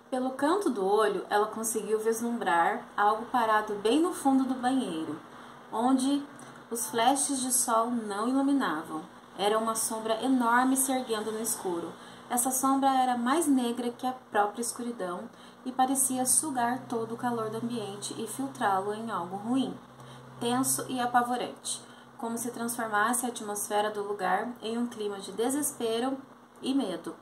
Pelo canto do olho, ela conseguiu vislumbrar algo parado bem no fundo do banheiro, onde os flashes de sol não iluminavam. Era uma sombra enorme se erguendo no escuro. Essa sombra era mais negra que a própria escuridão e parecia sugar todo o calor do ambiente e filtrá-lo em algo ruim, tenso e apavorante, como se transformasse a atmosfera do lugar em um clima de desespero e medo.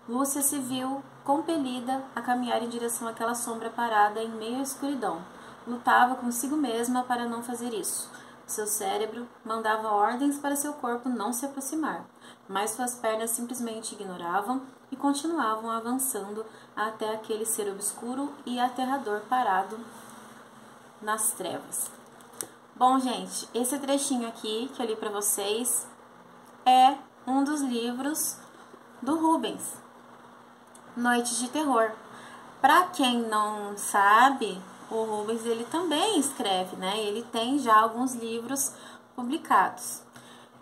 Lúcia se viu compelida a caminhar em direção àquela sombra parada em meio à escuridão. Lutava consigo mesma para não fazer isso. Seu cérebro mandava ordens para seu corpo não se aproximar, mas suas pernas simplesmente ignoravam e continuavam avançando até aquele ser obscuro e aterrador parado nas trevas. Bom, gente, esse trechinho aqui que eu li para vocês é um dos livros do Rubens, Noites de Terror. Para quem não sabe, o Rubens ele também escreve, né? Ele tem já alguns livros publicados.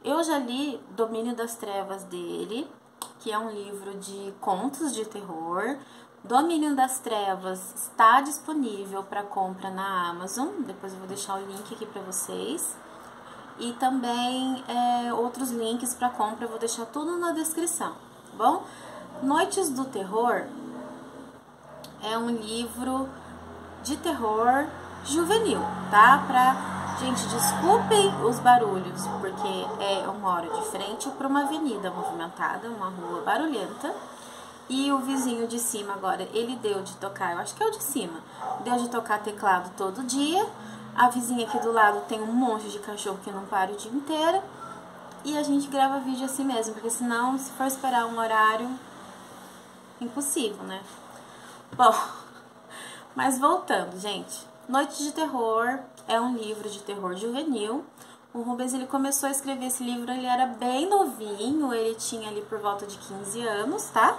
Eu já li Domínio das Trevas dele, que é um livro de contos de terror. Domínio das Trevas está disponível para compra na Amazon. Depois eu vou deixar o link aqui para vocês. E também outros links para compra eu vou deixar tudo na descrição, tá bom? Noites do Terror é um livro de terror juvenil, tá? Gente, desculpem os barulhos, porque eu moro de frente para uma avenida movimentada, uma rua barulhenta, e o vizinho de cima agora, ele deu de tocar, eu acho que é o de cima, deu de tocar teclado todo dia. A vizinha aqui do lado tem um monte de cachorro que não para o dia inteiro, e a gente grava vídeo assim mesmo, porque senão, se for esperar um horário, impossível, né? Bom, mas voltando, gente. Noites de Terror é um livro de terror juvenil. O Rubens, ele começou a escrever esse livro, ele era bem novinho, ele tinha ali por volta de 15 anos, tá?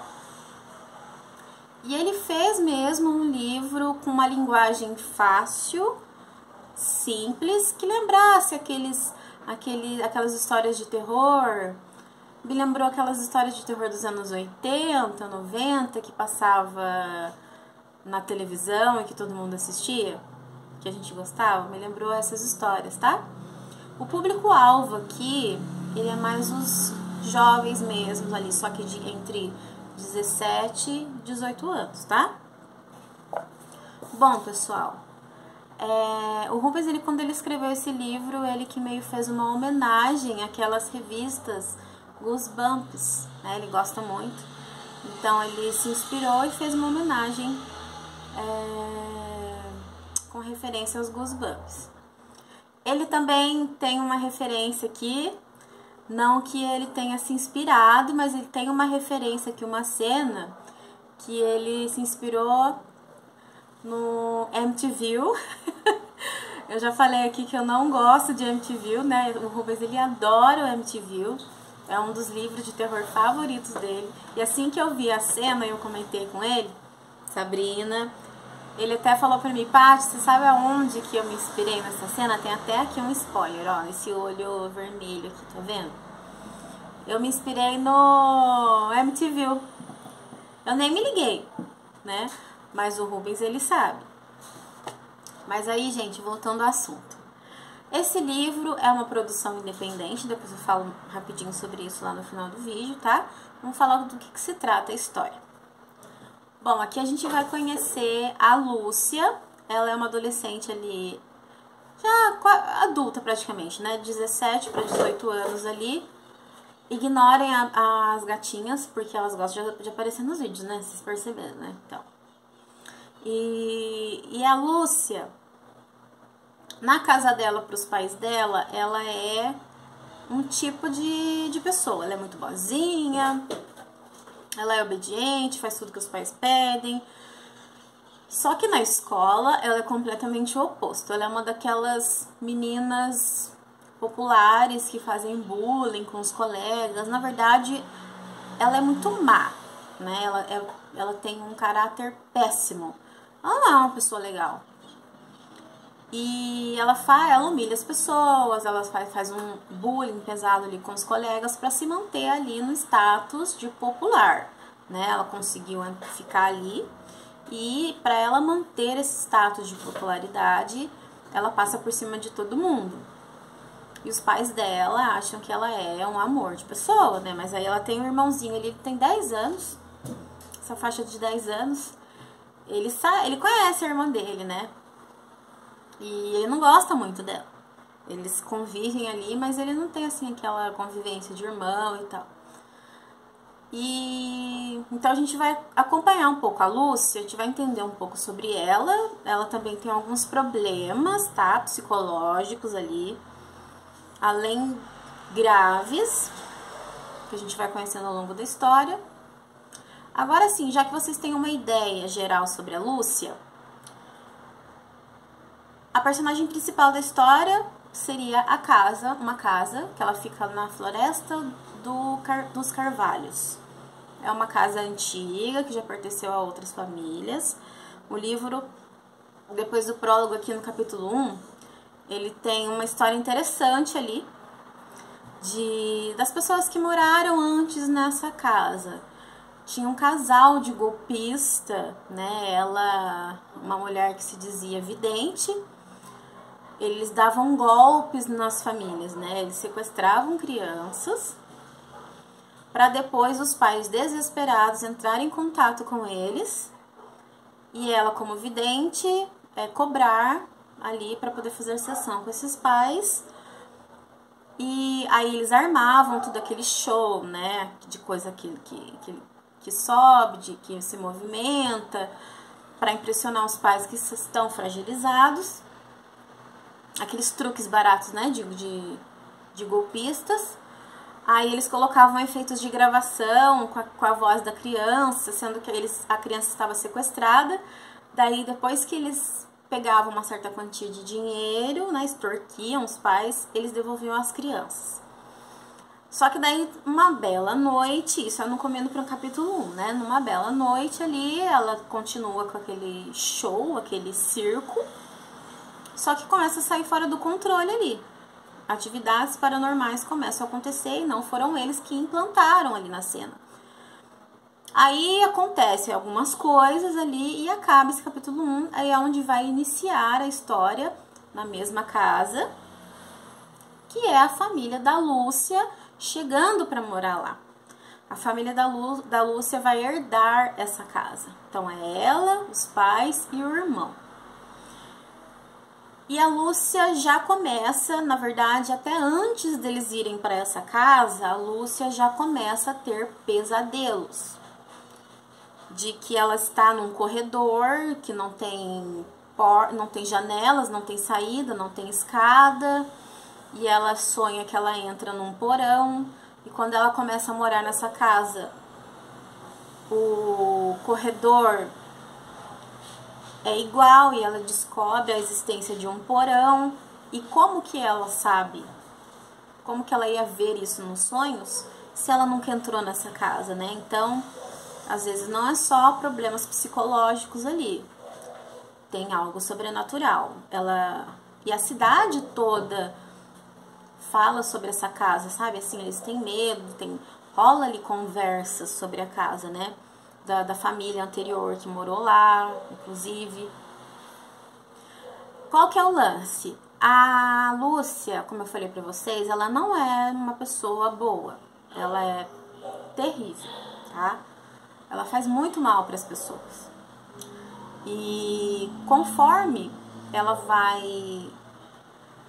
E ele fez mesmo um livro com uma linguagem fácil, simples, que lembrasse aquelas histórias de terror. Me lembrou aquelas histórias de terror dos anos 80, 90, que passava na televisão e que todo mundo assistia, que a gente gostava. Me lembrou essas histórias, tá? O público-alvo aqui, ele é mais os jovens mesmo ali, só que entre 17 e 18 anos, tá? Bom, pessoal, o Rubens, quando ele escreveu esse livro, ele que meio fez uma homenagem àquelas revistas Goosebumps, né? Ele gosta muito, então ele se inspirou e fez uma homenagem com referência aos Goosebumps. Ele também tem uma referência aqui, não que ele tenha se inspirado, mas ele tem uma referência aqui, uma cena que ele se inspirou no MTV. Eu já falei aqui que eu não gosto de MTV, né? O Rubens, ele adora o MTV. É um dos livros de terror favoritos dele. E assim que eu vi a cena, eu comentei com ele, Sabrina, ele até falou pra mim, Paty, você sabe aonde que eu me inspirei nessa cena? Tem até aqui um spoiler, ó, esse olho vermelho aqui, tá vendo? Eu me inspirei no MTV. Eu nem me liguei, né? Mas o Rubens, ele sabe. Mas aí, gente, voltando ao assunto. Esse livro é uma produção independente, depois eu falo rapidinho sobre isso lá no final do vídeo, tá? Vamos falar do que se trata a história. Bom, aqui a gente vai conhecer a Lúcia. Ela é uma adolescente ali, já adulta praticamente, né? 17 para 18 anos ali. Ignorem as gatinhas, porque elas gostam de aparecer nos vídeos, né? Vocês perceberam, né? Então. E a Lúcia, na casa dela, para os pais dela, ela é um tipo de pessoa. Ela é muito boazinha, ela é obediente, faz tudo que os pais pedem. Só que na escola, ela é completamente o oposto. Ela é uma daquelas meninas populares que fazem bullying com os colegas. Na verdade, ela é muito má, né? Ela tem um caráter péssimo. Ela não é uma pessoa legal. E ela humilha as pessoas, ela faz um bullying pesado ali com os colegas para se manter ali no status de popular, né? Ela conseguiu ficar ali e para ela manter esse status de popularidade, ela passa por cima de todo mundo. E os pais dela acham que ela é um amor de pessoa, né? Mas aí ela tem um irmãozinho ali, ele tem 10 anos, essa faixa de 10 anos. Ele conhece a irmã dele, né? E ele não gosta muito dela. Eles convivem ali, mas ele não tem, assim, aquela convivência de irmão e tal. E então a gente vai acompanhar um pouco a Lúcia, a gente vai entender um pouco sobre ela. Ela também tem alguns problemas, tá? Psicológicos ali, além graves, que a gente vai conhecendo ao longo da história. Agora sim, já que vocês têm uma ideia geral sobre a Lúcia, a personagem principal da história seria uma casa que ela fica na floresta dos Carvalhos. É uma casa antiga que já pertenceu a outras famílias. O livro, depois do prólogo aqui no capítulo 1, ele tem uma história interessante ali das pessoas que moraram antes nessa casa. Tinha um casal de golpista, né? Ela, uma mulher que se dizia vidente. Eles davam golpes nas famílias, né? Eles sequestravam crianças para depois os pais desesperados entrarem em contato com eles e ela, como vidente, cobrar ali para poder fazer sessão com esses pais. E aí eles armavam tudo aquele show, né? De coisa que sobe, que se movimenta, para impressionar os pais que estão fragilizados. Aqueles truques baratos, né, de golpistas. Aí eles colocavam efeitos de gravação com a voz da criança, sendo que a criança estava sequestrada. Daí, depois que eles pegavam uma certa quantia de dinheiro, né, extorquiam os pais, eles devolviam as crianças. Só que daí, uma bela noite, isso eu não comendo para o capítulo 1, né, numa bela noite ali, ela continua com aquele show, aquele circo, só que começa a sair fora do controle ali. Atividades paranormais começam a acontecer e não foram eles que implantaram ali na cena. Aí acontecem algumas coisas ali e acaba esse capítulo 1, aí é onde vai iniciar a história na mesma casa, que é a família da Lúcia chegando para morar lá. A família da Lúcia vai herdar essa casa. Então é ela, os pais e o irmão. E a Lúcia já começa, na verdade, até antes deles irem para essa casa, a Lúcia já começa a ter pesadelos. De que ela está num corredor, que não tem janelas, não tem saída, não tem escada. E ela sonha que ela entra num porão. E quando ela começa a morar nessa casa, o corredor é igual e ela descobre a existência de um porão. E como que ela sabe? Como que ela ia ver isso nos sonhos se ela nunca entrou nessa casa, né? Então, às vezes não é só problemas psicológicos ali. Tem algo sobrenatural. E a cidade toda fala sobre essa casa, sabe? Assim, eles têm medo, rola ali conversas sobre a casa, né? Da família anterior que morou lá, inclusive. Qual que é o lance? A Lúcia, como eu falei pra vocês, ela não é uma pessoa boa. Ela é terrível, tá? Ela faz muito mal para as pessoas. E conforme ela vai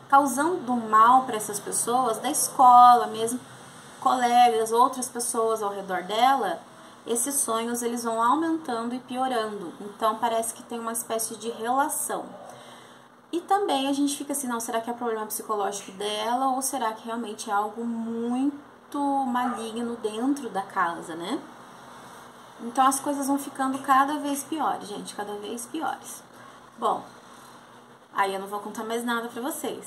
causando mal para essas pessoas, da escola mesmo, colegas, outras pessoas ao redor dela, esses sonhos eles vão aumentando e piorando. Então parece que tem uma espécie de relação. E também a gente fica assim, não, será que é problema psicológico dela ou será que realmente é algo muito maligno dentro da casa, né? Então as coisas vão ficando cada vez piores, gente, cada vez piores. Bom, aí eu não vou contar mais nada pra vocês.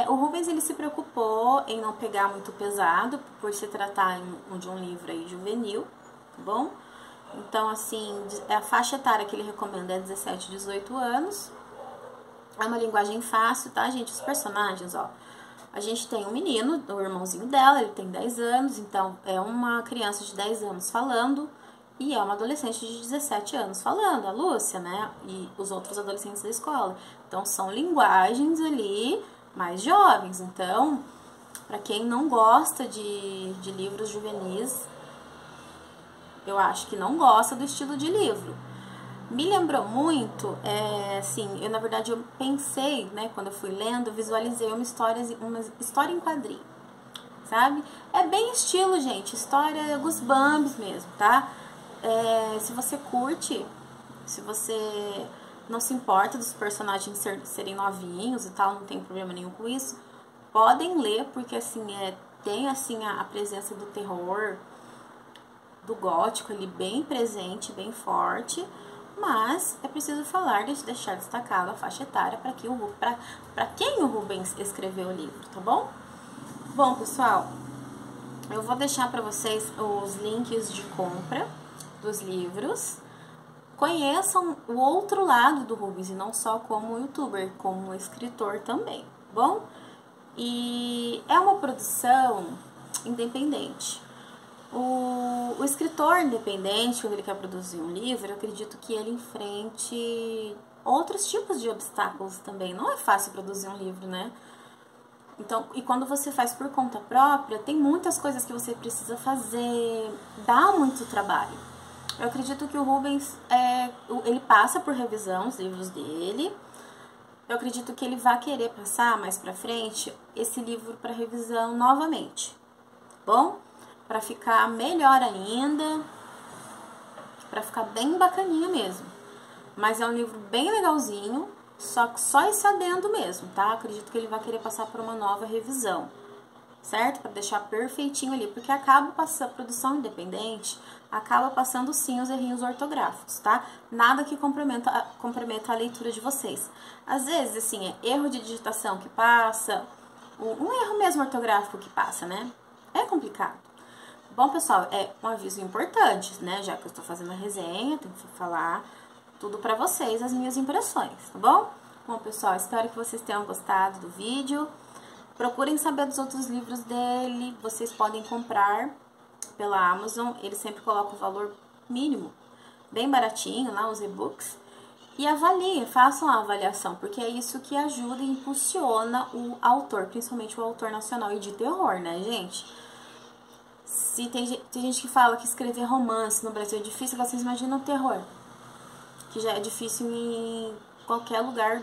O Rubens, ele se preocupou em não pegar muito pesado, por se tratar de um livro aí juvenil, tá bom? Então, assim, a faixa etária que ele recomenda é 17, 18 anos. É uma linguagem fácil, tá, gente? Os personagens, ó. A gente tem um menino, o irmãozinho dela, ele tem 10 anos, então é uma criança de 10 anos falando e é uma adolescente de 17 anos falando, a Lúcia, né? E os outros adolescentes da escola. Então são linguagens ali mais jovens. Então, para quem não gosta de livros juvenis, eu acho que não gosta do estilo de livro. Me lembrou muito, assim, eu na verdade eu pensei, né, quando eu fui lendo, eu visualizei uma história em quadrinho, sabe? É bem estilo, gente, história Goosebumps mesmo, tá? Se você curte, se você não se importa dos personagens serem novinhos e tal, não tem problema nenhum com isso, podem ler, porque assim, tem assim a presença do terror, do gótico ali bem presente, bem forte. Mas é preciso falar, deixar destacado a faixa etária para quem o Rubens escreveu o livro, tá bom? Bom, pessoal, eu vou deixar para vocês os links de compra dos livros. Conheçam o outro lado do Rubens, e não só como youtuber, como escritor também, tá bom? E é uma produção independente. O escritor independente, quando ele quer produzir um livro, eu acredito que ele enfrente outros tipos de obstáculos também. Não é fácil produzir um livro, né? Então, e quando você faz por conta própria, tem muitas coisas que você precisa fazer, dá muito trabalho. Eu acredito que o Rubens, ele passa por revisão os livros dele. Eu acredito que ele vai querer passar mais pra frente esse livro para revisão novamente, bom? Para ficar melhor ainda, para ficar bem bacaninha mesmo. Mas é um livro bem legalzinho, só esse adendo mesmo, tá? Acredito que ele vai querer passar por uma nova revisão, certo? Para deixar perfeitinho ali, porque acaba passando, produção independente, acaba passando sim os errinhos ortográficos, tá? Nada que comprometa a leitura de vocês. Às vezes, assim, é erro de digitação que passa, um erro mesmo ortográfico que passa, né? É complicado. Bom, pessoal, é um aviso importante, né? Já que eu estou fazendo a resenha, tenho que falar tudo pra vocês, as minhas impressões, tá bom? Bom, pessoal, espero que vocês tenham gostado do vídeo. Procurem saber dos outros livros dele, vocês podem comprar pela Amazon, ele sempre coloca o valor mínimo, bem baratinho lá, os e-books. E avaliem, façam a avaliação, porque é isso que ajuda e impulsiona o autor, principalmente o autor nacional e de terror, né, gente? Se tem gente que fala que escrever romance no Brasil é difícil, vocês imaginam o terror, que já é difícil em qualquer lugar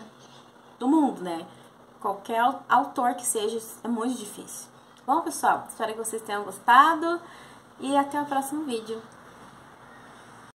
do mundo, né? Qualquer autor que seja, é muito difícil. Bom, pessoal, espero que vocês tenham gostado e até o próximo vídeo.